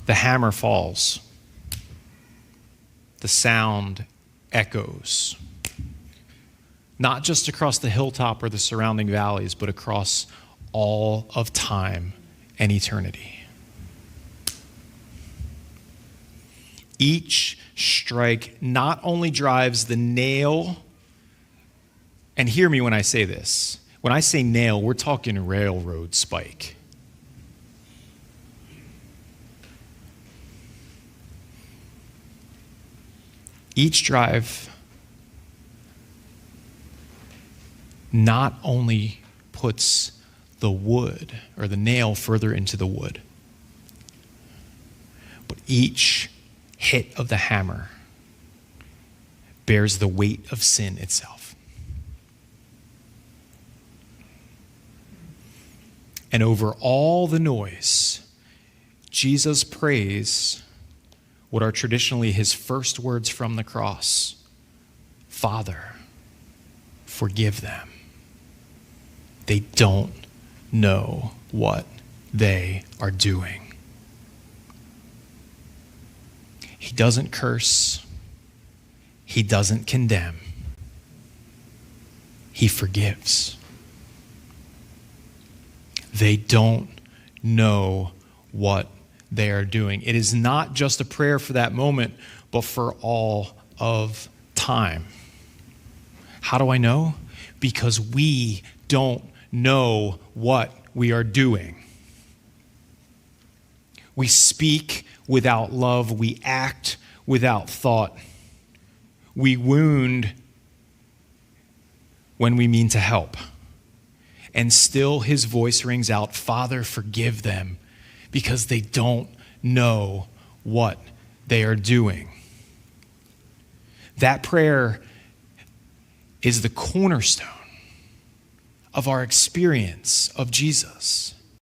The hammer falls. The sound echoes. Not just across the hilltop or the surrounding valleys, but across all of time and eternity. Each strike not only drives the nail, and hear me when I say this. When I say nail, we're talking railroad spike. Each drive not only puts the wood or the nail further into the wood, but each hit of the hammer bears the weight of sin itself. And over all the noise, Jesus prays what are traditionally his first words from the cross: Father, forgive them. They don't know what they are doing. He doesn't curse. He doesn't condemn. He forgives. They don't know what they are doing. It is not just a prayer for that moment, but for all of time. How do I know? Because we don't know what we are doing. We speak without love. We act without thought. We wound when we mean to help. And still his voice rings out, Father, forgive them, because they don't know what they are doing. That prayer is the cornerstone of our experience of Jesus.